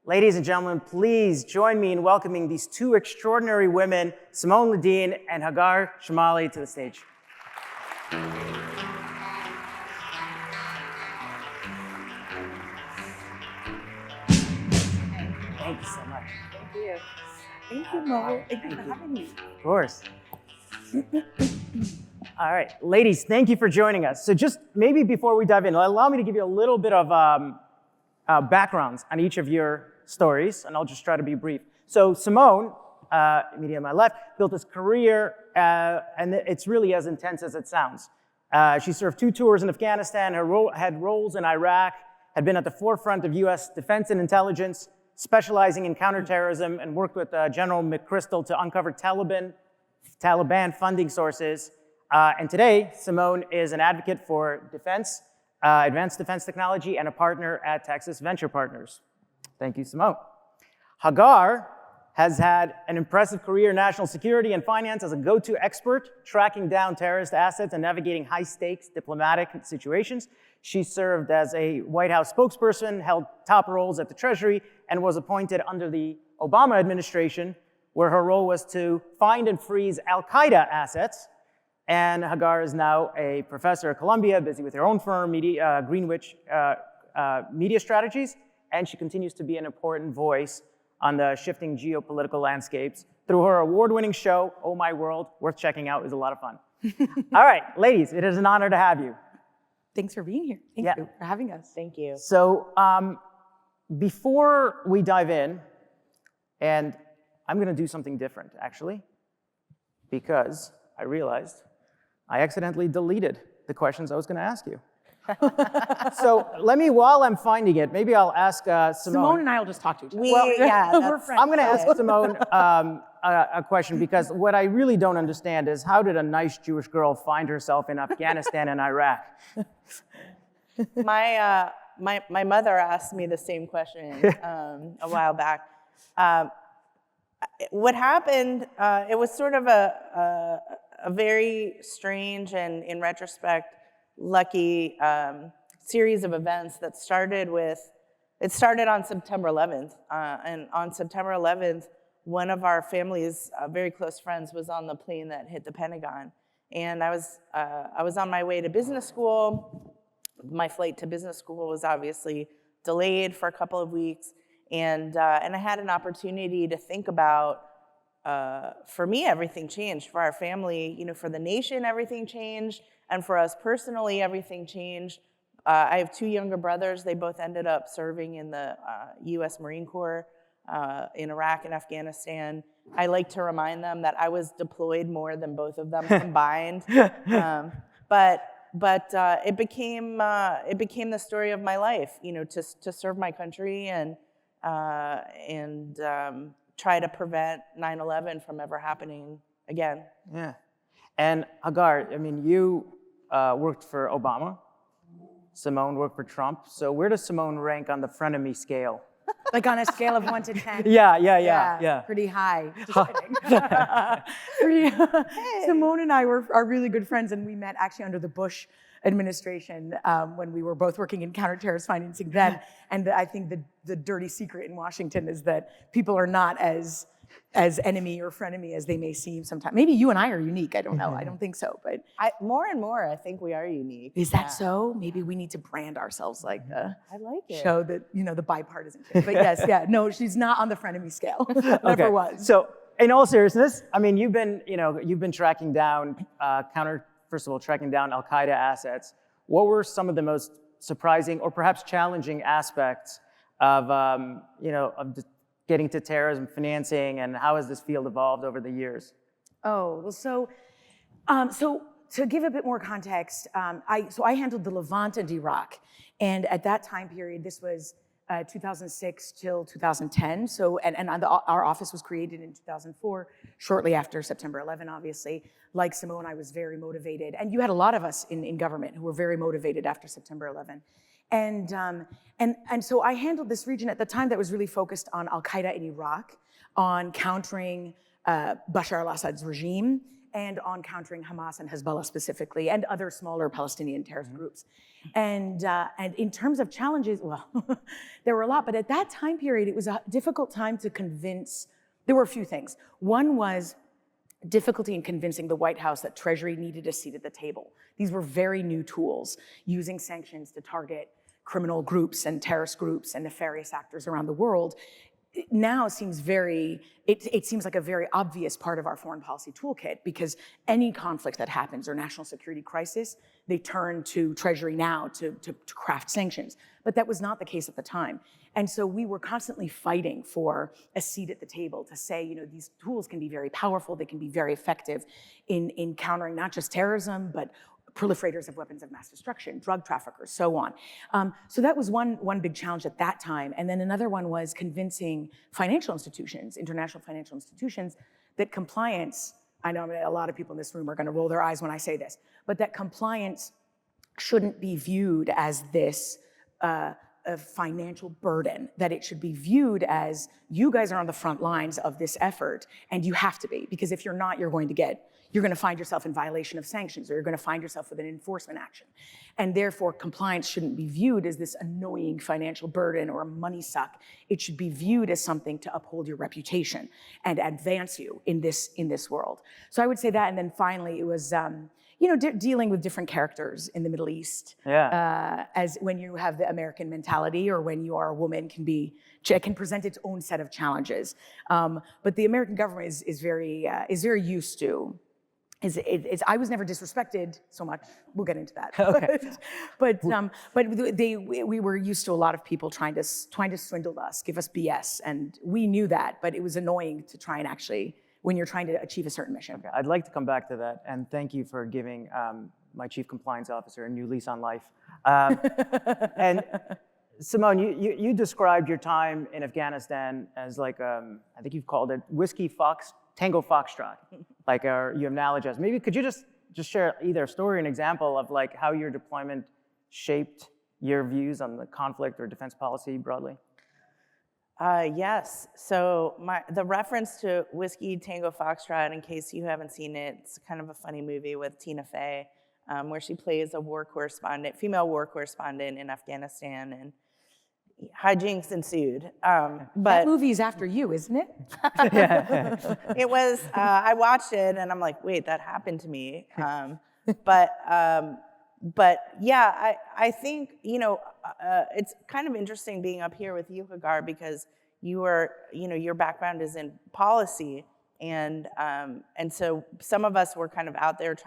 Ladies and gentlemen, please join me in welcoming these two extraordinary women, Simone Ledeen and Hagar Chemali, to the stage. Thank you so much. Thank you. Thank you, Mo. Thank you for having me. Of course. All right, ladies, thank you for joining us. So just maybe before we dive in, allow me to give you a little bit of backgrounds on each of your stories, and I'll just try to be brief. So Simone, immediately on my left, built his career, and it's really as intense as it sounds. She served 2 tours in Afghanistan, had roles in Iraq, had been at the forefront of US defense and intelligence, specializing in counterterrorism, and worked with General McChrystal to uncover Taliban funding sources. And today, Simone is an advocate for defense, advanced defense technology, and a partner at Texas Venture Partners. Thank you, Simone. Hagar has had an impressive career in national security and finance as a go-to expert, tracking down terrorist assets and navigating high-stakes diplomatic situations. She served as a White House spokesperson, held top roles at the Treasury, and was appointed under the Obama administration, where her role was to find and freeze al-Qaeda assets. And Hagar is now a professor at Columbia, busy with her own firm, Greenwich Media Strategies, and she continues to be an important voice on the shifting geopolitical landscapes through her award-winning show, Oh My World, worth checking out. It was a lot of fun. All right, ladies, it is an honor to have you. Thanks for being here. Thank you for having us. Thank you. So before we dive in, and I'm going to do something different, actually, because I realized I accidentally deleted the questions I was going to ask you. So let me, while I'm finding it, maybe I'll ask Simone. Simone and I will just talk to each other. We're friends. I'm going to ask Simone a question, because what I really don't understand is, how did a nice Jewish girl find herself in Afghanistan and Iraq? My mother asked me the same question a while back. What happened, it was sort of a very strange and, in retrospect, lucky series of events that started on September 11th. And on September 11th, one of our family's very close friends was on the plane that hit the Pentagon. And I was on my way to business school. My flight to business school was obviously delayed for a couple of weeks. And I had an opportunity to think about, for me, everything changed. For our family, for the nation, everything changed. And for us personally, everything changed. I have 2 younger brothers. They both ended up serving in the US Marine Corps in Iraq and Afghanistan. I like to remind them that I was deployed more than both of them combined. But it became the story of my life, to serve my country and try to prevent 9/11 from ever happening again. Yeah. And Hagar, I mean, you worked for Obama. Simone worked for Trump. So where does Simone rank on the frenemy scale? Like on a scale of 1 to 10? Yeah. Pretty high. Just kidding. Simone and I are really good friends, and we met actually under the Bush administration when we were both working in counterterrorist financing then. And I think the dirty secret in Washington is that people are not as enemy or frenemy as they may seem sometimes. Maybe you and I are unique. I don't know. I don't think so. But more and more, I think we are unique. Is that so? Maybe we need to brand ourselves like I like it. Show that, the bipartisan thing. But yes, no, she's not on the frenemy scale. Never was. So in all seriousness, I mean, you've been tracking down tracking down al-Qaeda assets. What were some of the most surprising or perhaps challenging aspects of getting to terrorism financing, and how has this field evolved over the years? Oh, well, so to give a bit more context, I handled the Levant and Iraq, and at that time period, this was 2006 till 2010. So, our office was created in 2004, shortly after September 11, obviously. Like Simone, I was very motivated, and you had a lot of us in government who were very motivated after September 11. And so I handled this region at the time that was really focused on al-Qaeda in Iraq, on countering Bashar al-Assad's regime, and on countering Hamas and Hezbollah specifically, and other smaller Palestinian terrorist groups. And in terms of challenges, well, there were a lot, but at that time period, it was a difficult time to convince. There were a few things. One was difficulty in convincing the White House that Treasury needed a seat at the table. These were very new tools, using sanctions to target criminal groups and terrorist groups and nefarious actors around the world. It now seems it seems like a very obvious part of our foreign policy toolkit, because any conflict that happens or national security crisis, they turn to Treasury now to craft sanctions. But that was not the case at the time. And so we were constantly fighting for a seat at the table to say, you know, these tools can be very powerful, they can be very effective in countering not just terrorism, but proliferators of weapons of mass destruction, drug traffickers, so on. So that was one big challenge at that time. And then another one was convincing financial institutions, international financial institutions, that compliance, I know a lot of people in this room are gonna roll their eyes when I say this, but that compliance shouldn't be viewed as this a financial burden, that it should be viewed as, you guys are on the front lines of this effort, and you have to be, because if you're not, you're going to find yourself in violation of sanctions, or you're going to find yourself with an enforcement action. And therefore, compliance shouldn't be viewed as this annoying financial burden or a money suck. It should be viewed as something to uphold your reputation and advance you in this world. So I would say that, and then finally, it was dealing with different characters in the Middle East. Yeah. As when you have the American mentality, or when you are a woman, can present its own set of challenges. But the American government is very used to. I was never disrespected so much. We'll get into that. Okay. but we were used to a lot of people trying to swindle us, give us BS, and we knew that. But it was annoying to try and actually, when you're trying to achieve a certain mission. Okay. I'd like to come back to that, and thank you for giving my chief compliance officer a new lease on life. And Simone, you described your time in Afghanistan as like, I think you've called it Whiskey Fox, Tango Foxtrot, like you analogized. Maybe could you just share either a story or an example of like how your deployment shaped your views on the conflict or defense policy broadly? Yes. So the reference to Whiskey Tango Foxtrot, in case you haven't seen it, it's kind of a funny movie with Tina Fey, where she plays a female war correspondent in Afghanistan, and hijinks ensued. But that movie is after you, isn't it? It was. I watched it, and I'm like, wait, that happened to me. But yeah, I think, it's kind of interesting being up here with you, Hagar, because your background is in policy, and so some of us were kind of out there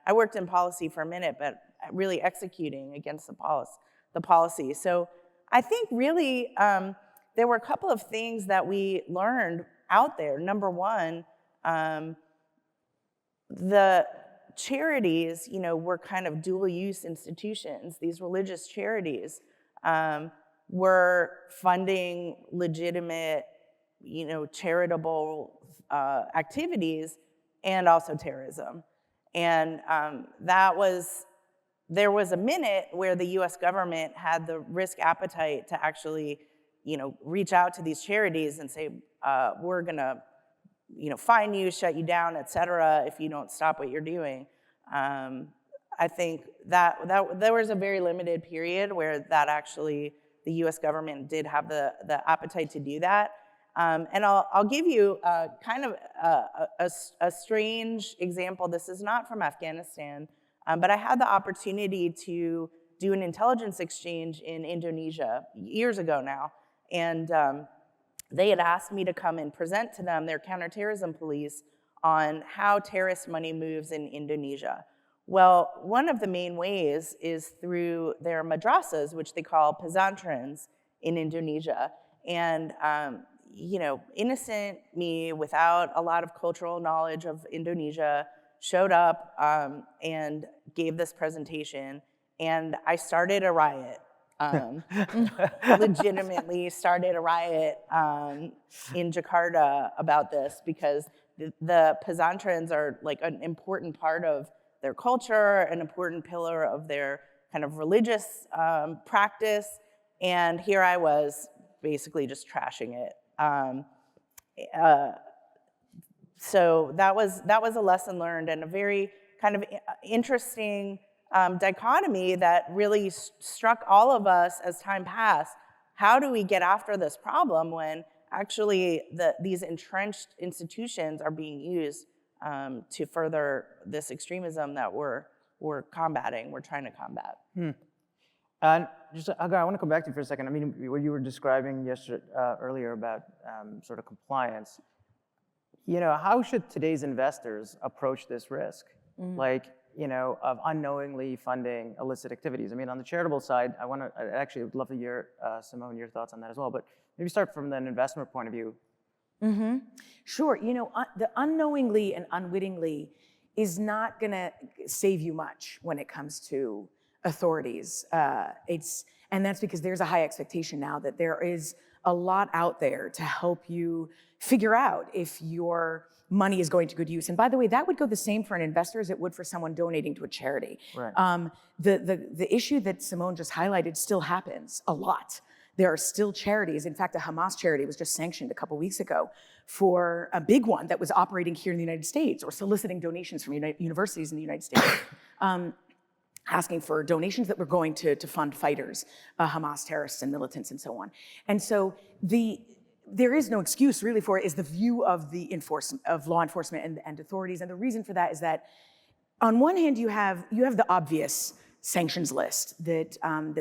I worked in policy for a minute, but really executing against the policy. So I think really there were a couple of things that we learned out there. Number one, the charities, were kind of dual-use institutions. These religious charities were funding legitimate, charitable activities and also terrorism. And there was a minute where the US government had the risk appetite to actually, reach out to these charities and say, we're gonna, fine you, shut you down, et cetera, if you don't stop what you're doing. I think that there was a very limited period where that actually, the US government did have the appetite to do that. And I'll give you kind of a strange example. This is not from Afghanistan, but I had the opportunity to do an intelligence exchange in Indonesia years ago now. And they had asked me to come and present to them, their counterterrorism police, on how terrorist money moves in Indonesia. Well, one of the main ways is through their madrasas, which they call pesantren in Indonesia. And innocent me, without a lot of cultural knowledge of Indonesia, showed up and gave this presentation, and I started a riot. Legitimately started a riot in Jakarta about this, because the pesantrens are like an important part of their culture, an important pillar of their kind of religious practice, and here I was basically just trashing it. So that was a lesson learned, and a very kind of interesting dichotomy that really struck all of us as time passed. How do we get after this problem when actually these entrenched institutions are being used to further this extremism that we're combating, we're trying to combat? And just, Hagar, I want to come back to you for a second. I mean, what you were describing earlier about sort of compliance, how should today's investors approach this risk? Like, of unknowingly funding illicit activities. I mean, on the charitable side, I actually would love to hear, Simone, your thoughts on that as well, but maybe start from an investment point of view. Sure, the unknowingly and unwittingly is not gonna save you much when it comes to authorities. And that's because there's a high expectation now that there is a lot out there to help you figure out if your money is going to good use. And by the way, that would go the same for an investor as it would for someone donating to a charity. Right. The issue that Simone just highlighted still happens a lot. There are still charities. In fact, a Hamas charity was just sanctioned a couple weeks ago for a big one that was operating here in the United States or soliciting donations from universities in the United States. Asking for donations that were going to fund fighters, Hamas terrorists and militants and so on. And so there is no excuse really for it, is the view of law enforcement and authorities. And the reason for that is that on one hand, you have the obvious sanctions list that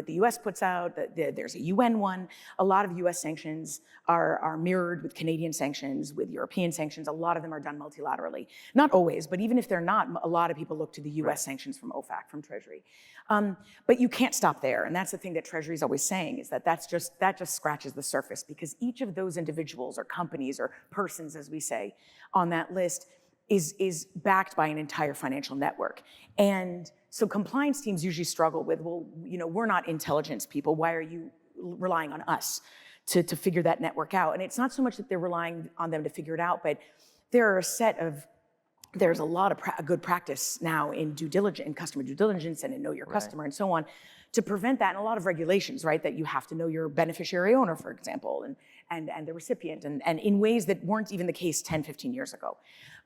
the US puts out, there's a UN one. A lot of US sanctions are mirrored with Canadian sanctions, with European sanctions. A lot of them are done multilaterally. Not always, but even if they're not, a lot of people look to the US sanctions from OFAC, from Treasury. But you can't stop there, and that's the thing that Treasury is always saying, is that just scratches the surface, because each of those individuals or companies or persons, as we say, on that list is backed by an entire financial network. And so compliance teams usually struggle with, well, we're not intelligence people. Why are you relying on us to figure that network out? And it's not so much that they're relying on them to figure it out, but there's a lot of good practice now in due diligence, in customer due diligence, and in know your customer and so on, to prevent that, and a lot of regulations, right? That you have to know your beneficiary owner, for example, and the recipient, and in ways that weren't even the case 10, 15 years ago.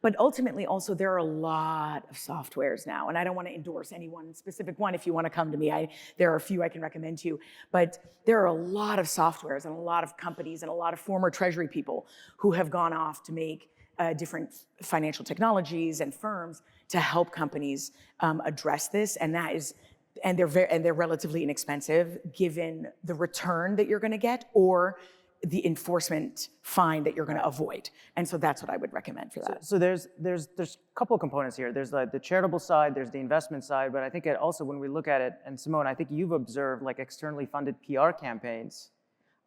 But ultimately, also, there are a lot of softwares now, and I don't want to endorse any one specific one. If you want to come to me, there are a few I can recommend to you. But there are a lot of softwares and a lot of companies and a lot of former Treasury people who have gone off to make different financial technologies and firms to help companies address this, and they're relatively inexpensive given the return that you're going to get or the enforcement fine that you're going to avoid. And so that's what I would recommend for that. So there's a couple of components here. There's the charitable side, there's the investment side, but I think also when we look at it, and Simone, I think you've observed like externally funded PR campaigns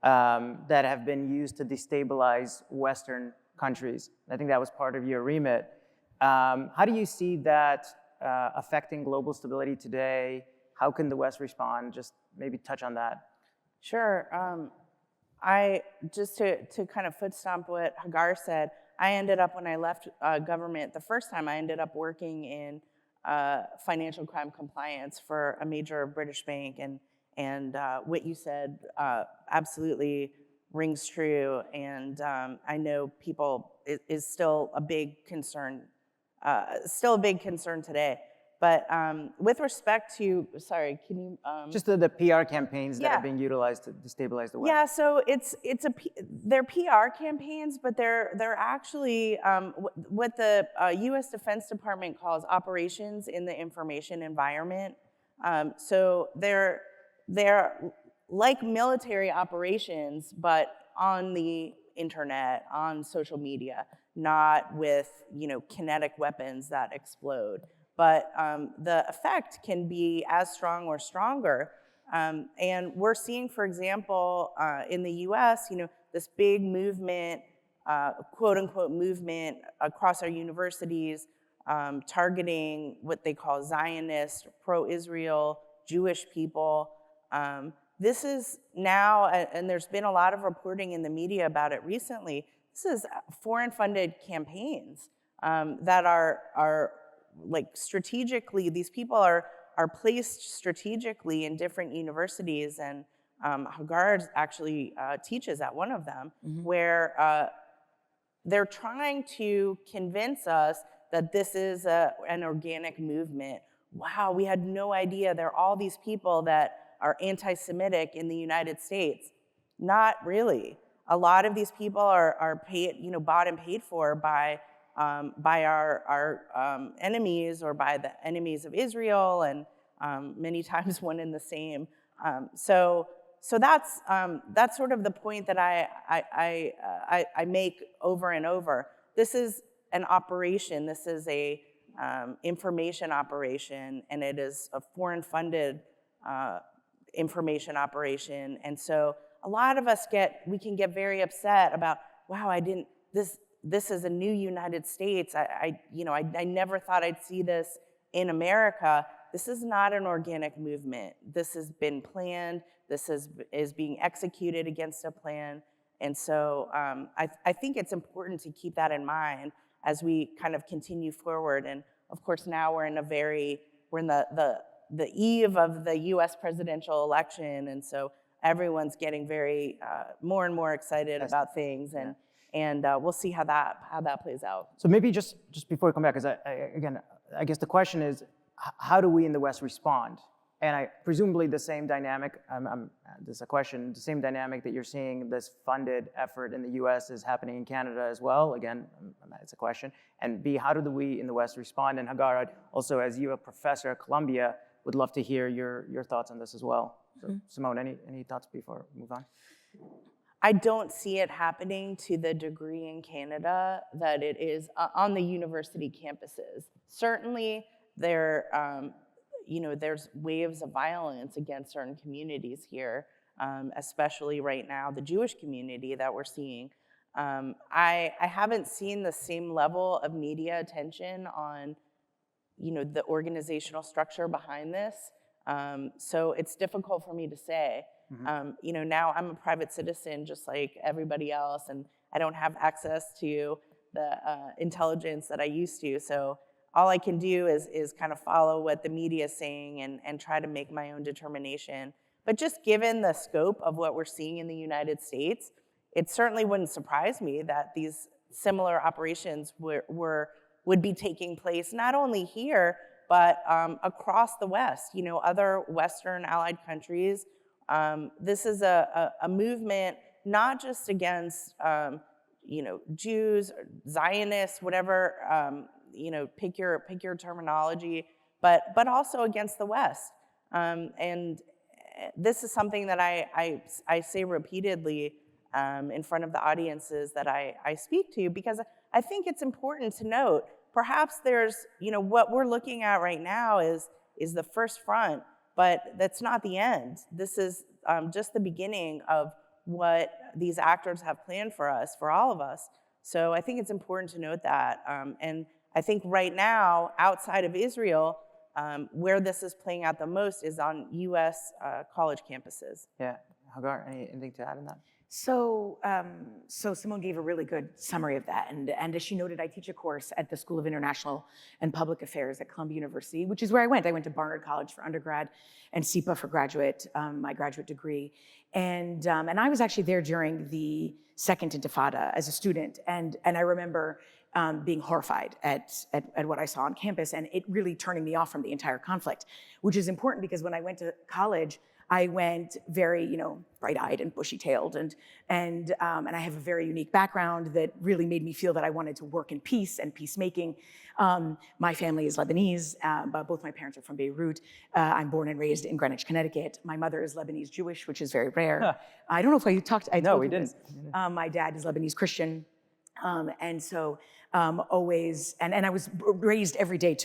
that have been used to destabilize Western countries. I think that was part of your remit. How do you see that affecting global stability today? How can the West respond? Just maybe touch on that. Sure. I just to kind of foot stomp what Hagar said, I ended up, when I left government the first time, I ended up working in financial crime compliance for a major British bank, and what you said absolutely rings true, and I know people is still a big concern, today. But with respect to, sorry, can you? Just the PR campaigns that are being utilized to destabilize the West. Yeah, so they're PR campaigns, but they're actually what the U.S. Defense Department calls operations in the information environment. So they're like military operations, but on the internet, on social media, not with kinetic weapons that explode. But the effect can be as strong or stronger. And we're seeing, for example, in the US, this big movement, quote unquote movement across our universities, targeting what they call Zionist, pro-Israel, Jewish people. This is now, and there's been a lot of reporting in the media about it recently, this is foreign funded campaigns that are like strategically, these people are placed strategically in different universities, and Hagar actually teaches at one of them, where they're trying to convince us that this is an organic movement. Wow, we had no idea there are all these people that are anti-Semitic in the United States. Not really. A lot of these people are paid, bought and paid for by our enemies or by the enemies of Israel, and many times one and the same. So that's sort of the point that I make over and over. This is an operation. This is a information operation, and it is a foreign-funded information operation. And so a lot of us we can get very upset about, wow, this is a new United States. I never thought I'd see this in America. This is not an organic movement. This has been planned. This is being executed against a plan. And so I think it's important to keep that in mind as we kind of continue forward. And of course, now we're in the eve of the US presidential election. And so everyone's getting very more and more excited about things. And we'll see how that plays out. So maybe just before we come back, because I guess the question is, how do we in the West respond? And presumably the same dynamic, this is a question, the same dynamic that you're seeing, this funded effort in the US is happening in Canada as well. Again, it's a question. And B, how do we in the West respond? And Hagar, also as you a professor at Columbia, would love to hear your thoughts on this as well. So Simone, any thoughts before we move on? I don't see it happening to the degree in Canada that it is on the university campuses. Certainly, there's waves of violence against certain communities here, especially right now, the Jewish community that we're seeing. I haven't seen the same level of media attention on, the organizational structure behind this. So it's difficult for me to say. Now I'm a private citizen just like everybody else, and I don't have access to the intelligence that I used to. So all I can do is kind of follow what the media is saying and try to make my own determination. But just given the scope of what we're seeing in the United States, it certainly wouldn't surprise me that these similar operations would be taking place not only here, but across the West, other Western allied countries. This is a movement not just against, Jews, Zionists, whatever, pick your terminology, but also against the West. And this is something that I say repeatedly in front of the audiences that I speak to, because I think it's important to note, perhaps there's, what we're looking at right now is the first front, but that's not the end. This is just the beginning of what these actors have planned for us, for all of us. So I think it's important to note that. And I think right now, outside of Israel, where this is playing out the most is on US college campuses. Yeah, Hagar, anything to add on that? So Simone gave a really good summary of that. And as she noted, I teach a course at the School of International and Public Affairs at Columbia University, which is where I went. I went to Barnard College for undergrad and SIPA for graduate, my graduate degree. And I was actually there during the Second Intifada as a student. And I remember being horrified at what I saw on campus, and it really turning me off from the entire conflict, which is important because when I went to college, I went very, bright-eyed and bushy-tailed, and I have a very unique background that really made me feel that I wanted to work in peace and peacemaking. My family is Lebanese, but both my parents are from Beirut. I'm born and raised in Greenwich, Connecticut. My mother is Lebanese Jewish, which is very rare. Huh. I don't know if I talked. No, we didn't. My dad is Lebanese Christian. And so always, and I was raised every day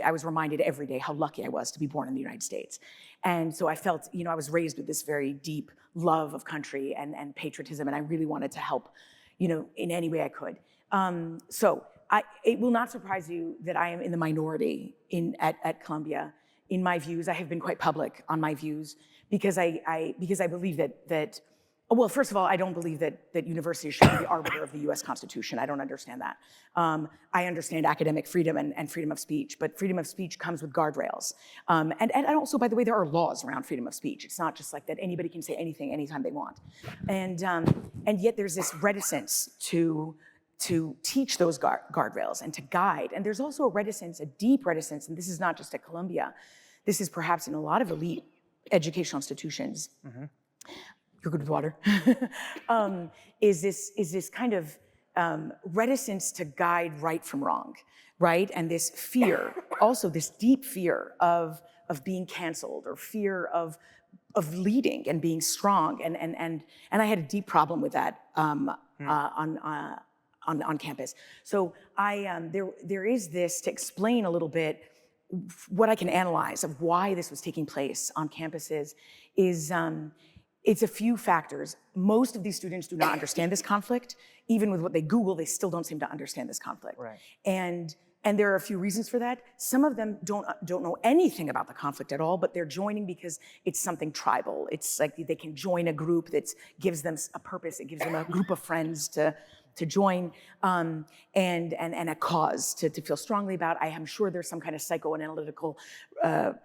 I was reminded every day how lucky I was to be born in the United States. And so I felt, I was raised with this very deep love of country and patriotism, and I really wanted to help, in any way I could. So it will not surprise you that I am in the minority at Columbia in my views. I have been quite public on my views because I believe that well, first of all, I don't believe that universities should be the arbiter of the US Constitution. I don't understand that. I understand academic freedom and freedom of speech, but freedom of speech comes with guardrails. And also, by the way, there are laws around freedom of speech. It's not just like that anybody can say anything anytime they want. And yet there's this reticence to to teach those guardrails and to guide. And there's also a reticence, a deep reticence, and this is not just at Columbia, this is perhaps in a lot of elite educational institutions. You're good with water. Is this kind of reticence to guide right from wrong, right? And this fear, also this deep fear of being canceled, or fear of leading and being strong. And I had a deep problem with that on campus. So there is this, to explain a little bit what I can analyze of why this was taking place on campuses, is it's a few factors. Most of these students do not understand this conflict. Even with what they Google, they still don't seem to understand this conflict. Right. And there are a few reasons for that. Some of them don't know anything about the conflict at all, but they're joining because it's something tribal. It's like they can join a group that gives them a purpose. It gives them a group of friends to join, and a cause to feel strongly about. I am sure there's some kind of psychoanalytical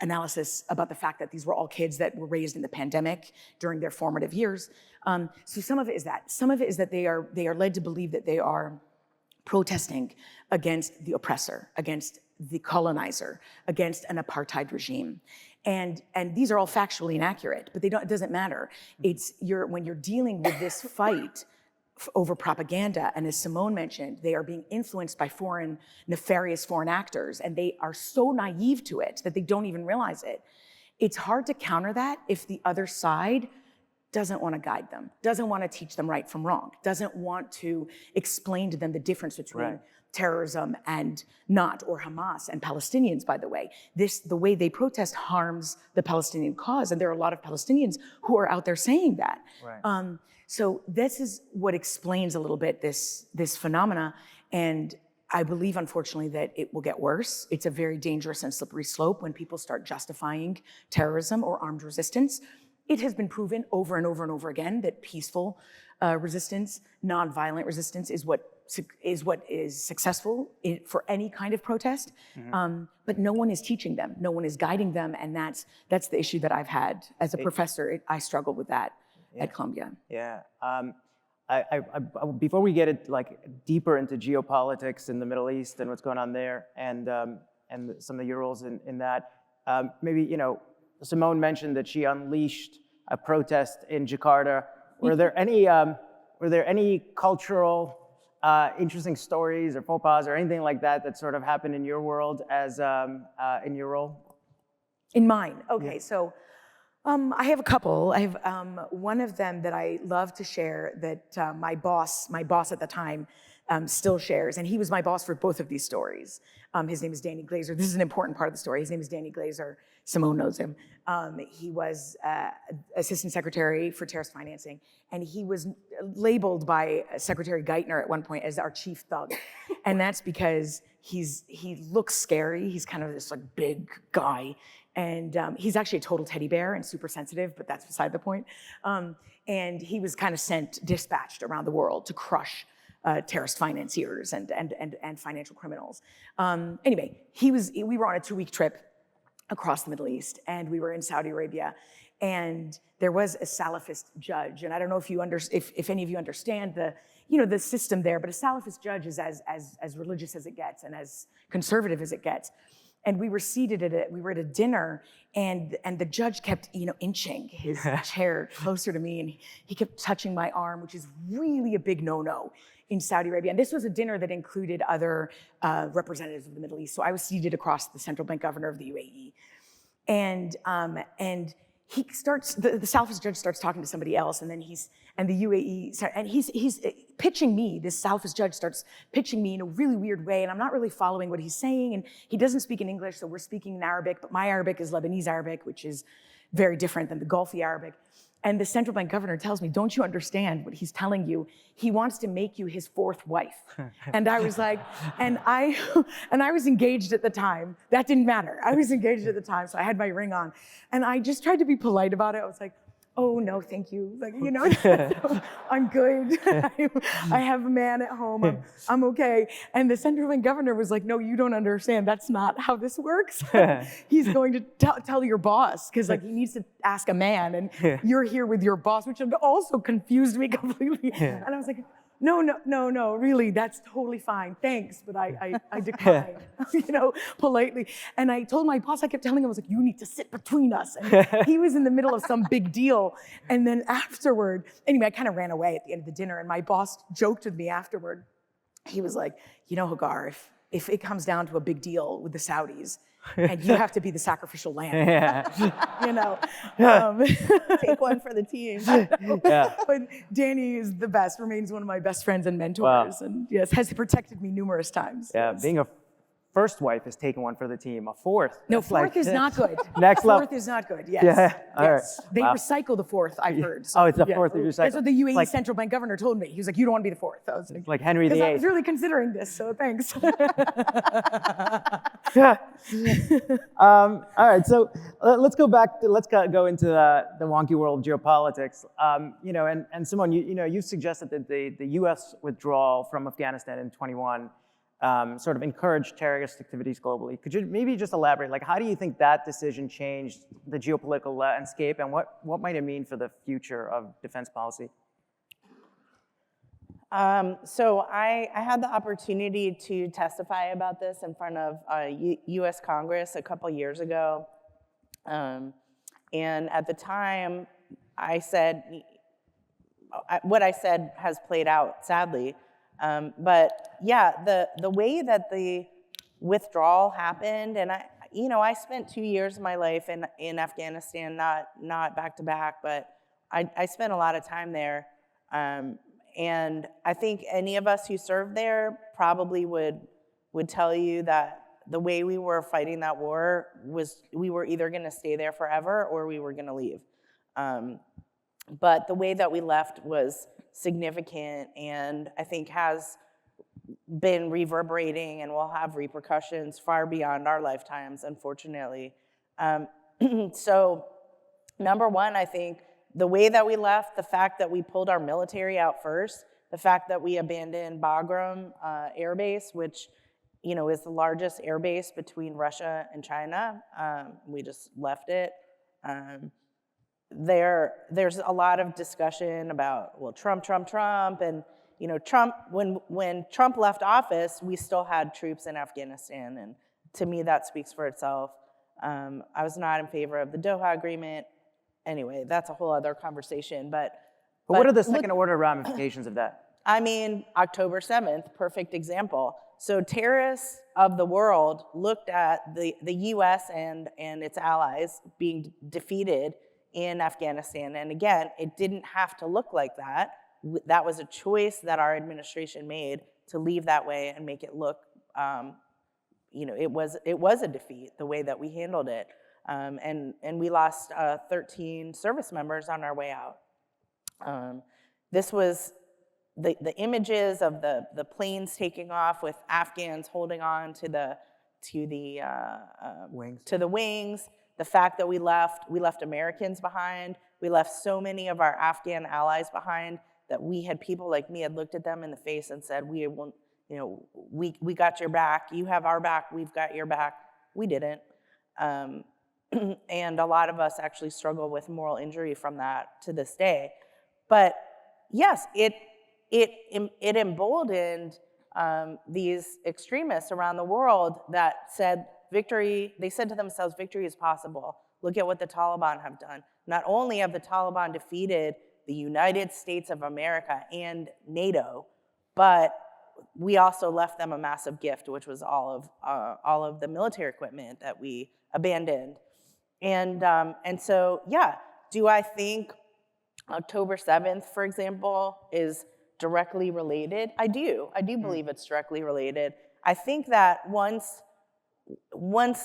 analysis about the fact that these were all kids that were raised in the pandemic during their formative years. So some of it is that. Some of it is that they are led to believe that they are protesting against the oppressor, against the colonizer, against an apartheid regime. And these are all factually inaccurate, but it doesn't matter. When you're dealing with this fight over propaganda, and as Simone mentioned, they are being influenced by nefarious foreign actors, and they are so naive to it that they don't even realize it. It's hard to counter that if the other side doesn't want to guide them, doesn't want to teach them right from wrong, doesn't want to explain to them the difference between terrorism and not, or Hamas and Palestinians, by the way. The way they protest harms the Palestinian cause, and there are a lot of Palestinians who are out there saying that. Right. So this is what explains a little bit this phenomena, and I believe, unfortunately, that it will get worse. It's a very dangerous and slippery slope when people start justifying terrorism or armed resistance. It has been proven over and over and over again that peaceful resistance, nonviolent resistance is what is successful for any kind of protest. But no one is teaching them, no one is guiding them, and that's the issue that I've had as a professor. I struggled with that at Columbia. Yeah. Before we get deeper into geopolitics in the Middle East and what's going on there, and some of your roles in that, maybe Simone mentioned that she unleashed a protest in Jakarta. Were there any cultural interesting stories or faux pas or anything like that sort of happened in your world as in your role? In mine, okay. Yeah. So I have a couple. I have one of them that I love to share that my boss at the time still shares, and he was my boss for both of these stories. His name is Danny Glazer. This is an important part of the story. His name is Danny Glazer. Simone knows him. He was Assistant Secretary for Terrorist Financing, and he was labeled by Secretary Geithner at one point as our chief thug. And that's because he looks scary. He's kind of this big guy. And he's actually a total teddy bear and super sensitive, but that's beside the point. And he was kind of dispatched around the world to crush terrorist financiers and financial criminals. Anyway, we were on a 2-week trip across the Middle East, and we were in Saudi Arabia, and there was a Salafist judge, and I don't know if any of you understand the system there, but a Salafist judge is as religious as it gets and as conservative as it gets. And we were seated we were at a dinner, and the judge kept, inching his chair closer to me, and he kept touching my arm, which is really a big no-no in Saudi Arabia. And this was a dinner that included other representatives of the Middle East. So I was seated across the central bank governor of the UAE. And he starts, the Salafist judge starts talking to somebody else, and then he's pitching me, this Salafist judge starts pitching me in a really weird way, and I'm not really following what he's saying, and he doesn't speak in English, so we're speaking in Arabic, but my Arabic is Lebanese Arabic, which is very different than the Gulfi Arabic. And the central bank governor tells me, don't you understand what he's telling you? He wants to make you his fourth wife. And I was like, and I was engaged at the time. That didn't matter. I was engaged at the time, so I had my ring on. And I just tried to be polite about it. I was like, oh, no, thank you. I'm good. I have a man at home. I'm okay. And the central bank governor was like, no, you don't understand. That's not how this works. He's going to tell your boss, because he needs to ask a man, and you're here with your boss, which also confused me completely. And I was like, no, really, that's totally fine. Thanks, but I declined, politely. And I told my boss, I kept telling him, I was like, you need to sit between us. And he was in the middle of some big deal. And then afterward, anyway, I kind of ran away at the end of the dinner, and my boss joked with me afterward. He was like, Hagar, if it comes down to a big deal with the Saudis, and you have to be the sacrificial lamb. Take one for the team. Yeah. But Danny is the best, remains one of my best friends and mentors, and yes, has protected me numerous times. Yeah, Yes. being a first wife is taking one for the team. A fourth. No, that's fourth is not good. Next level. Fourth is not good, yes. Yeah, all right. Yes. They Wow. recycle the fourth, I've heard. Oh, it's the fourth they recycle. That's what the UAE Like- central bank governor told me. He was like, you don't want to be the fourth. I was Like Henry because I was VIII. really considering this, so thanks. All right, so let's go back. Let's go into the wonky world of geopolitics. And Simone, you've suggested that the U.S. withdrawal from Afghanistan in 21 sort of encouraged terrorist activities globally. Could you maybe just elaborate? Like, how do you think that decision changed the geopolitical landscape, and what might it mean for the future of defense policy? So I had the opportunity to testify about this in front of U.S. Congress a couple years ago. And at the time, I said, what I said has played out, sadly. But yeah, the way that the withdrawal happened, and I spent 2 years of my life in Afghanistan, not back to back, but I spent a lot of time there. And I think any of us who served there probably would tell you that the way we were fighting that war was we were either going to stay there forever or we were going to leave. But the way that we left was significant, and I think has been reverberating and will have repercussions far beyond our lifetimes, unfortunately. So, number one, I think the way that we left, the fact that we pulled our military out first, the fact that we abandoned Bagram Air Base, which is the largest air base between Russia and China. We just left it. There's a lot of discussion about, well, Trump, and Trump. When Trump left office, we still had troops in Afghanistan, and to me, that speaks for itself. I was not in favor of the Doha Agreement. Anyway, that's a whole other conversation. But what are the second order ramifications of that? I mean, October 7th, perfect example. So terrorists of the world looked at the U.S. and its allies being defeated in Afghanistan. And again, it didn't have to look like that. That was a choice that our administration made to leave that way and make it look, it was a defeat, the way that we handled it. And we lost 13 service members on our way out. This was the images of the planes taking off with Afghans holding on to the wings. The fact that we left Americans behind. We left so many of our Afghan allies behind that we had people like me had looked at them in the face and said, we got your back. You have our back. We've got your back. We didn't. And a lot of us actually struggle with moral injury from that to this day. But yes, it emboldened these extremists around the world that said they said to themselves, victory is possible. Look at what the Taliban have done. Not only have the Taliban defeated the United States of America and NATO, but we also left them a massive gift, which was all of the military equipment that we abandoned. And so, yeah, do I think October 7th, for example, is directly related? I do believe it's directly related. I think that once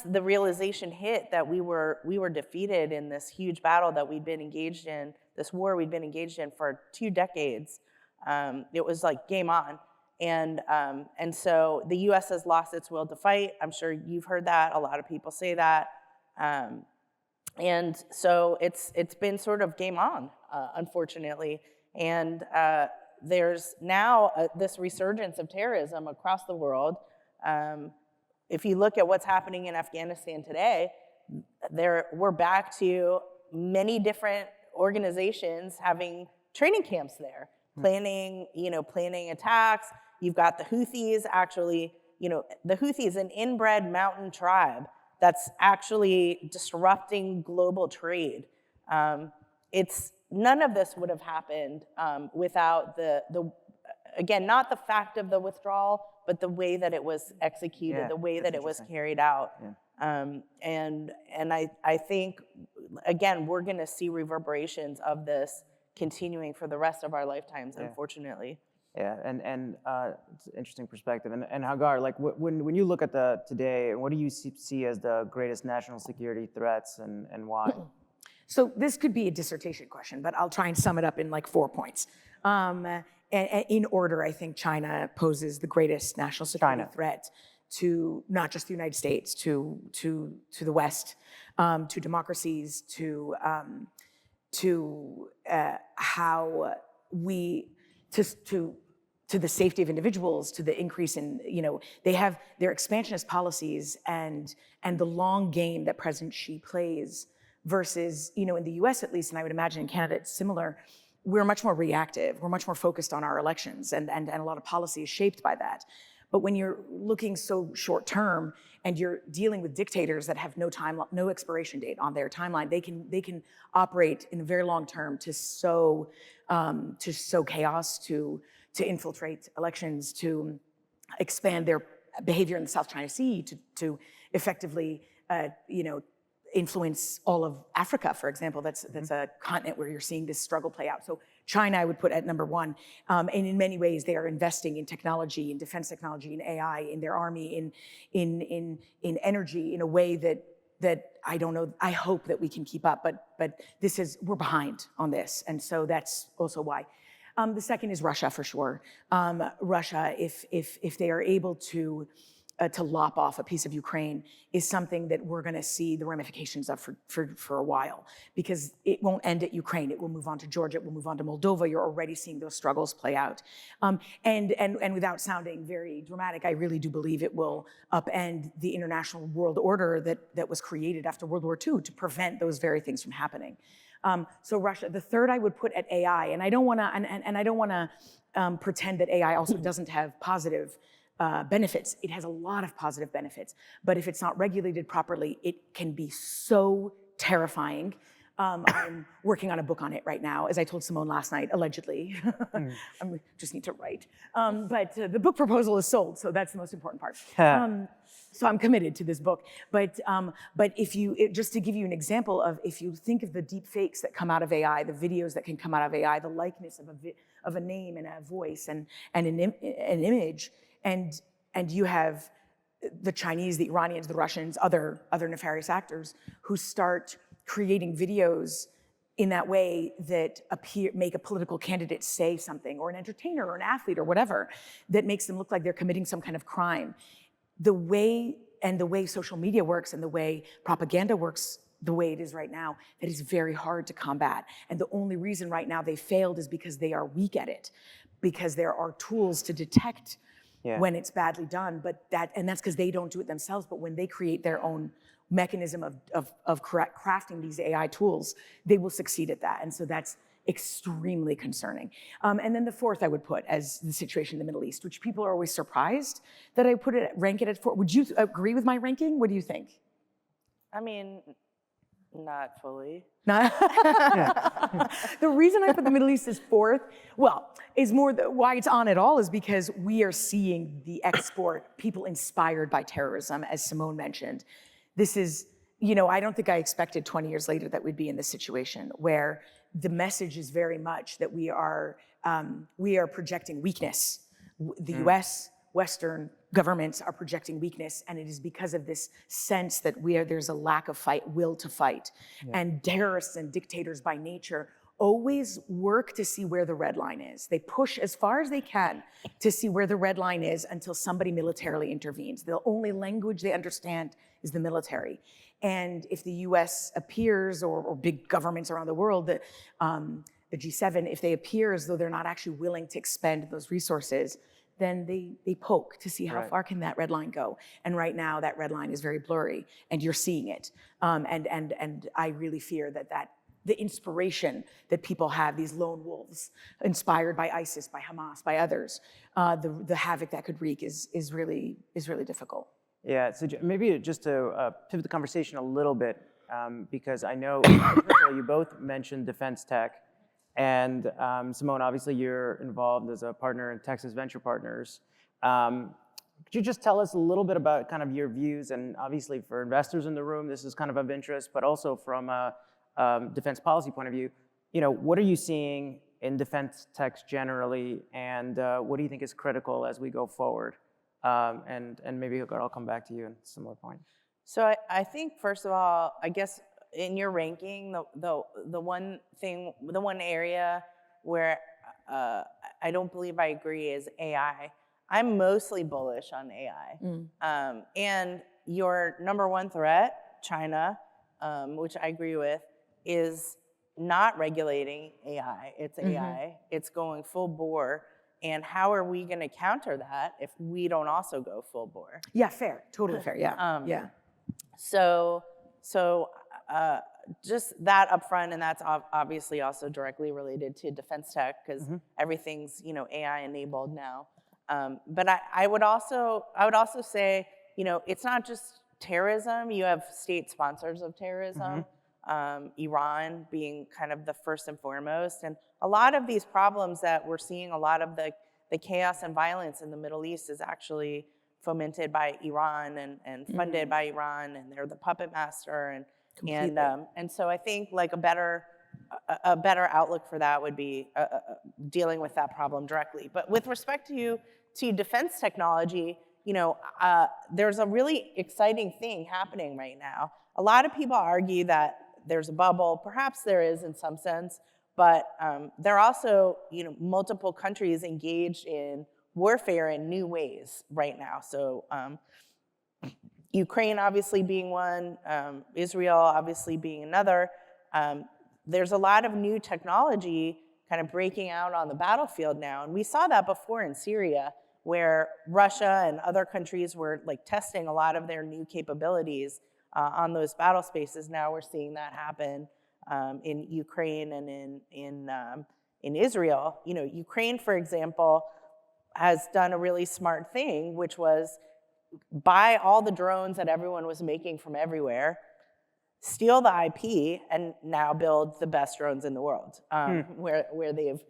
the realization hit that we were defeated in this huge battle that we'd been engaged in, this war we'd been engaged in for 2 decades, it was like game on. And so the U.S. has lost its will to fight. I'm sure you've heard that. A lot of people say that. And so it's been sort of game on, unfortunately. And there's now this resurgence of terrorism across the world. If you look at what's happening in Afghanistan today, we're back to many different organizations having training camps there. planning attacks. You've got the Houthis actually, the Houthis, an inbred mountain tribe that's actually disrupting global trade. None of this would have happened without again, not the fact of the withdrawal, but the way that it was executed, the way that it was carried out. And I think, again, we're going to see reverberations of this continuing for the rest of our lifetimes, unfortunately. Yeah, and it's an interesting perspective. And Hagar, like when you look at today, what do you see as the greatest national security threats and why? So this could be a dissertation question, but I'll try and sum it up in like 4 points. And in order, I think China poses the greatest national security threat to not just the United States, to the West, to democracies, to how we to the safety of individuals, to the increase in, they have their expansionist policies and the long game that President Xi plays versus, in the US at least, and I would imagine in Canada it's similar, we're much more reactive. We're much more focused on our elections and a lot of policy is shaped by that. But when you're looking so short term and you're dealing with dictators that have no expiration date on their timeline, they can operate in the very long term to sow chaos, to infiltrate elections, to expand their behavior in the South China Sea, to effectively, influence all of Africa, for example. That's a continent where you're seeing this struggle play out. So China, I would put at number one. And in many ways, they are investing in technology, in defense technology, in AI, in their army, in energy, in a way that I don't know. I hope that we can keep up, but we're behind on this, and so that's also why. The second is Russia, for sure. Russia, if they are able to lop off a piece of Ukraine, is something that we're going to see the ramifications of for a while, because it won't end at Ukraine. It will move on to Georgia. It will move on to Moldova. You're already seeing those struggles play out. And without sounding very dramatic, I really do believe it will upend the international world order that was created after World War II to prevent those very things from happening. So Russia. The third I would put at AI, and I don't want to pretend that AI also doesn't have positive benefits. It has a lot of positive benefits, but if it's not regulated properly, it can be so terrifying. I'm working on a book on it right now, as I told Simone last night, allegedly. I just need to write. But the book proposal is sold, so that's the most important part. So I'm committed to this book. But just to give you an example of, if you think of the deep fakes that come out of AI, the videos that can come out of AI, the likeness of a name and a voice and an image, and you have the Chinese, the Iranians, the Russians, other nefarious actors who start creating videos in that way that make a political candidate say something, or an entertainer or an athlete or whatever, that makes them look like they're committing some kind of crime. The way social media works and the way propaganda works, the way it is right now, that is very hard to combat. And the only reason right now they failed is because they are weak at it, because there are tools to detect when it's badly done, and that's because they don't do it themselves. But when they create their own mechanism of crafting these AI tools, they will succeed at that. And so that's extremely concerning. And then the fourth I would put as the situation in the Middle East, which people are always surprised that I rank it at 4. Would you agree with my ranking? What do you think? I mean, not fully. The reason I put the Middle East as 4th, is more why it's on at all is because we are seeing the export, people inspired by terrorism, as Simone mentioned. This is, I don't think I expected 20 years later that we'd be in this situation where the message is very much that we are projecting weakness. The US, Western governments are projecting weakness, and it is because of this sense that there's a lack of will to fight. And terrorists and dictators by nature always work to see where the red line is. They push as far as they can to see where the red line is until somebody militarily intervenes. The only language they understand is the military. And if the US appears, or big governments around the world, the G7, if they appear as though they're not actually willing to expend those resources, then they poke to see how far can that red line go. And right now that red line is very blurry, and you're seeing it. And I really fear that the inspiration that people have, these lone wolves inspired by ISIS, by Hamas, by others, the havoc that could wreak is really difficult. Yeah, so maybe just to pivot the conversation a little bit, because I know you both mentioned defense tech, and Simone, obviously you're involved as a partner in Texas Venture Partners. Could you just tell us a little bit about kind of your views, and obviously for investors in the room, this is kind of interest, but also from a defense policy point of view, what are you seeing in defense tech generally, and what do you think is critical as we go forward? And maybe Hagar, I'll come back to you at a similar point. So I think, first of all, I guess in your ranking, the one area where I don't believe I agree is AI. I'm mostly bullish on AI. And your number one threat, China, which I agree with, is not regulating AI. It's AI. It's going full bore. And how are we going to counter that if we don't also go full bore? Yeah, fair. Totally fair. Yeah. Yeah. So just that up front, and that's obviously also directly related to defense tech, because everything's AI enabled now. But I would also say it's not just terrorism. You have state sponsors of terrorism. Iran being kind of the first and foremost, and a lot of these problems that we're seeing, a lot of the chaos and violence in the Middle East is actually fomented by Iran and funded by Iran, and they're the puppet master, and so I think like a better outlook for that would be dealing with that problem directly. But with respect to defense technology, there's a really exciting thing happening right now. A lot of people argue that there's a bubble. Perhaps there is in some sense, but there are also multiple countries engaged in warfare in new ways right now. So Ukraine obviously being one, Israel obviously being another. There's a lot of new technology kind of breaking out on the battlefield now, and we saw that before in Syria, where Russia and other countries were like testing a lot of their new capabilities on those battle spaces. Now we're seeing that happen in Ukraine and in Israel. Ukraine, for example, has done a really smart thing, which was buy all the drones that everyone was making from everywhere, steal the IP, and now build the best drones in the world, where they've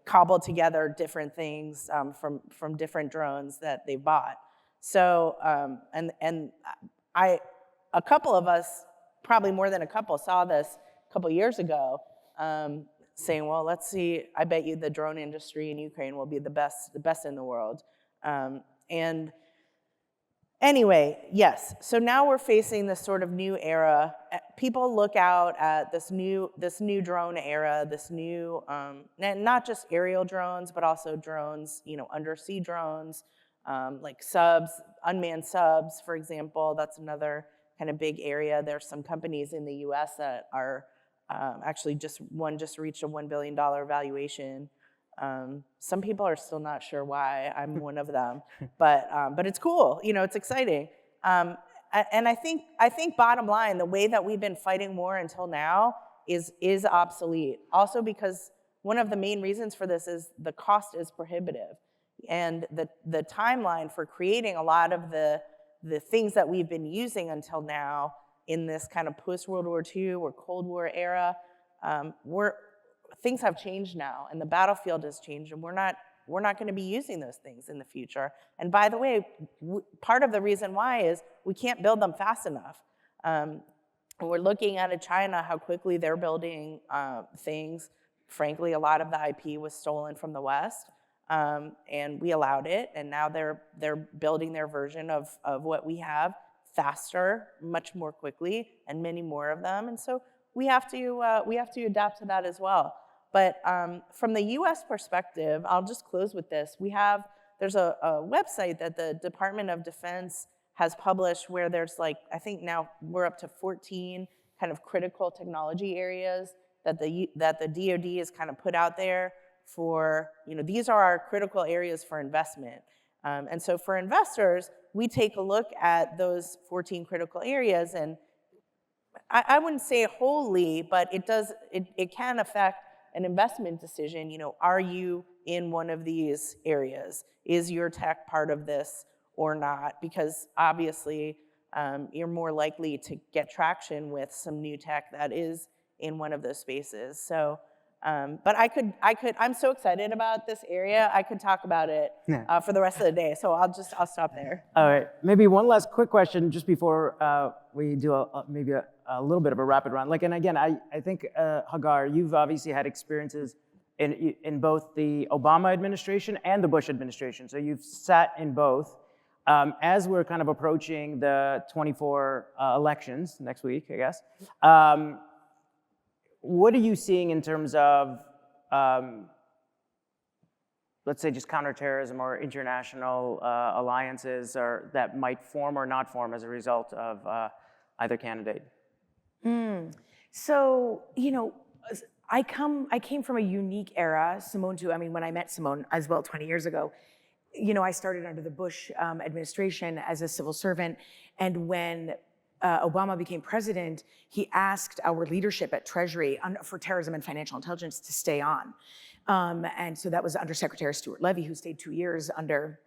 cobbled together different things from different drones that they bought. So a couple of us, probably more than a couple, saw this a couple years ago, saying, well, let's see, I bet you the drone industry in Ukraine will be the best in the world. And anyway, yes, so now we're facing this sort of new era. People look out at this new drone era, this new, not just aerial drones, but also drones, undersea drones, like subs, unmanned subs, for example. That's another kind of big area. There's some companies in the US that are actually just reached a $1 billion valuation. Some people are still not sure why. I'm one of them, but it's cool. It's exciting. And I think bottom line, the way that we've been fighting war until now is obsolete. Also because one of the main reasons for this is the cost is prohibitive, and the timeline for creating a lot of the things that we've been using until now in this kind of post-World War II or Cold War era, things have changed now, and the battlefield has changed, and we're not going to be using those things in the future. And by the way, part of the reason why is we can't build them fast enough. We're looking at China, how quickly they're building things. Frankly, a lot of the IP was stolen from the West, and we allowed it, and now they're building their version of what we have faster, much more quickly, and many more of them. And so we have to adapt to that as well. But from the U.S. perspective, I'll just close with this. There's a website that the Department of Defense has published where there's I think now we're up to 14 kind of critical technology areas that the DoD has kind of put out there for, these are our critical areas for investment. And so for investors, we take a look at those 14 critical areas, and I wouldn't say wholly, but it can affect an investment decision. Are you in one of these areas? Is your tech part of this or not? Because obviously, you're more likely to get traction with some new tech that is in one of those spaces. So, but I'm so excited about this area. I could talk about it for the rest of the day. So I'll stop there. All right, maybe one last quick question just before we do maybe a little bit of a rapid round. And again, I think, Hagar, you've obviously had experiences in both the Obama administration and the Bush administration. So you've sat in both. As we're kind of approaching the 24 elections next week, I guess, what are you seeing in terms of, let's say, just counterterrorism or international alliances that might form or not form as a result of either candidate? So, I came from a unique era, Simone too. I mean, when I met Simone as well 20 years ago, I started under the Bush administration as a civil servant. And when Obama became president, he asked our leadership at Treasury for terrorism and financial intelligence to stay on. And so that was Under Secretary Stuart Levey, who stayed 2 years under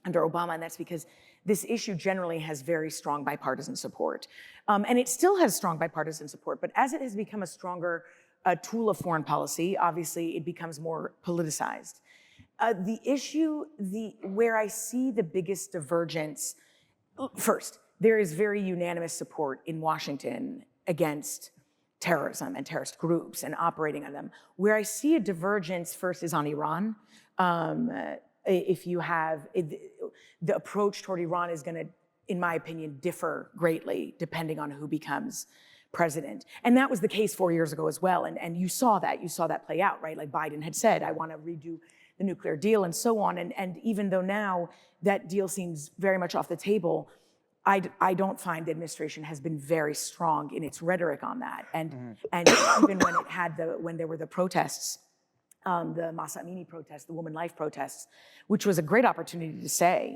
Obama. And that's because this issue generally has very strong bipartisan support. And it still has strong bipartisan support, but as it has become a stronger tool of foreign policy, obviously it becomes more politicized. The issue, where I see the biggest divergence, first, there is very unanimous support in Washington against terrorism and terrorist groups and operating on them. Where I see a divergence first is on Iran. If you have, the approach toward Iran is going to, in my opinion, differ greatly depending on who becomes president. And that was the case 4 years ago as well. And you saw that play out, right? Like Biden had said, I want to redo the nuclear deal and so on. And even though now that deal seems very much off the table, I don't find the administration has been very strong in its rhetoric on that. And even when there were the protests, the Mahsa Amini protests, the Woman Life protests, which was a great opportunity to say,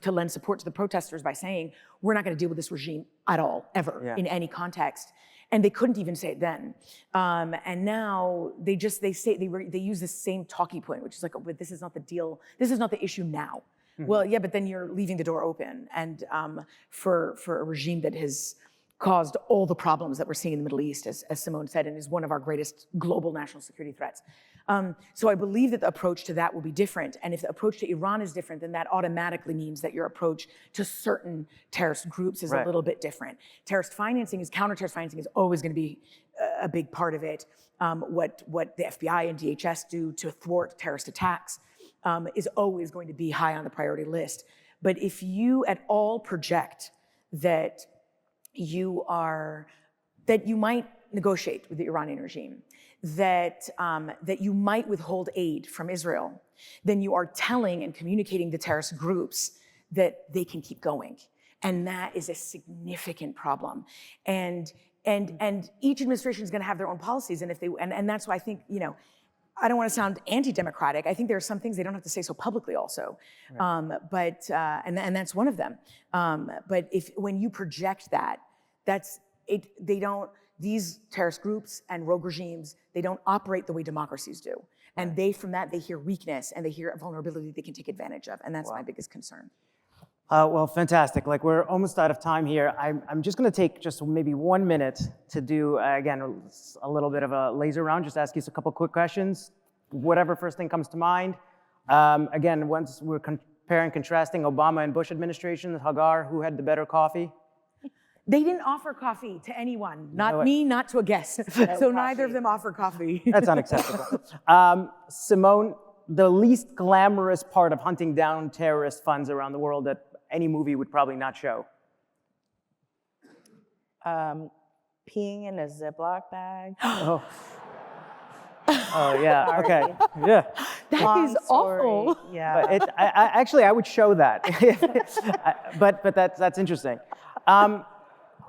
to lend support to the protesters by saying, we're not going to deal with this regime at all, ever, in any context. And they couldn't even say it then. And now they use the same talking point, which is like, oh, but this is not the deal. This is not the issue now. Well, yeah, but then you're leaving the door open. And for a regime that has caused all the problems that we're seeing in the Middle East, as Simone said, and is one of our greatest global national security threats. So I believe that the approach to that will be different. And if the approach to Iran is different, then that automatically means that your approach to certain terrorist groups is a little bit different. Counter-terrorist financing is always going to be a big part of it. What the FBI and DHS do to thwart terrorist attacks is always going to be high on the priority list. But if you at all project that you might negotiate with the Iranian regime, that you might withhold aid from Israel, then you are telling and communicating to terrorist groups that they can keep going. And that is a significant problem. And each administration is going to have their own policies. And that's why I think, I don't want to sound anti-democratic. I think there are some things they don't have to say so publicly also. Right. And that's one of them. But when you project that, these terrorist groups and rogue regimes, they don't operate the way democracies do. And from that, they hear weakness and they hear a vulnerability they can take advantage of. And that's my biggest concern. Well, fantastic. We're almost out of time here. I'm just going to take just maybe 1 minute to do, again, a little bit of a laser round, just ask you a couple quick questions, whatever first thing comes to mind. Again, once we're comparing, contrasting Obama and Bush administration, Hagar, who had the better coffee? They didn't offer coffee to anyone, not me, not to a guest. So neither of them offered coffee. That's unacceptable. Simone, the least glamorous part of hunting down terrorist funds around the world that any movie would probably not show? Peeing in a Ziploc bag. Oh, yeah, okay, yeah. That is awful. Yeah. But actually, I would show that. but that's interesting.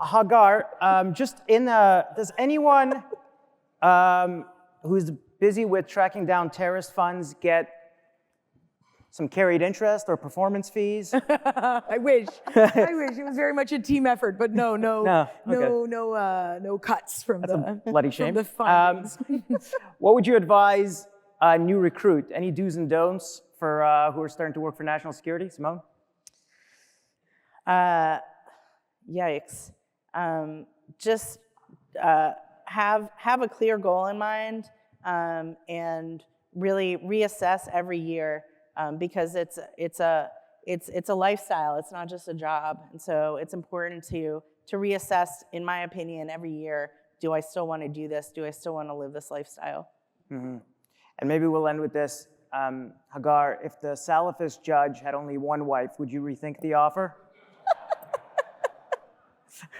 Hagar, does anyone who's busy with tracking down terrorist funds get some carried interest or performance fees? I wish. I wish. It was very much a team effort, but no cuts from the Bloody shame. From the findings. What would you advise a new recruit? Any do's and don'ts for who are starting to work for national security? Simone? Yikes. Just have a clear goal in mind, and really reassess every year, because it's a lifestyle. It's not just a job, and so it's important to reassess. In my opinion, every year. Do I still want to do this? Do I still want to live this lifestyle? Mm-hmm. And maybe we'll end with this. Hagar, if the Salafist judge had only one wife, would you rethink the offer?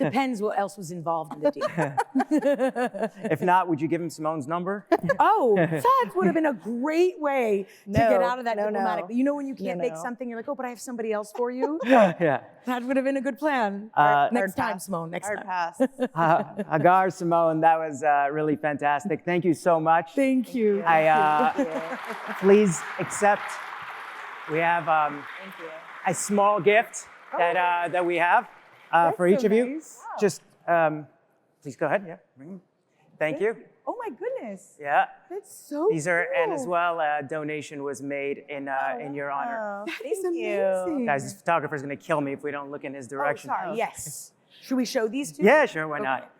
Depends what else was involved in the deal. If not, would you give him Simone's number? Oh, that would have been a great way to get out of that diplomatically. No. You know when you can't make something, you're like, oh, but I have somebody else for you? Yeah. That would have been a good plan. Next time, Simone, next time. Pass. Hagar, Simone, that was really fantastic. Thank you so much. Thank you. Please accept, we have a small gift that we have for each of you. Nice. Just, please go ahead, yeah. Thank you. Oh my goodness. Yeah. That's so These are, cool. and as well, a donation was made in your honor. Oh, That is thank you. amazing. Guys, this photographer's gonna kill me if we don't look in his direction. Oh, sorry. Yes. Should we show these two? Yeah, sure, why not?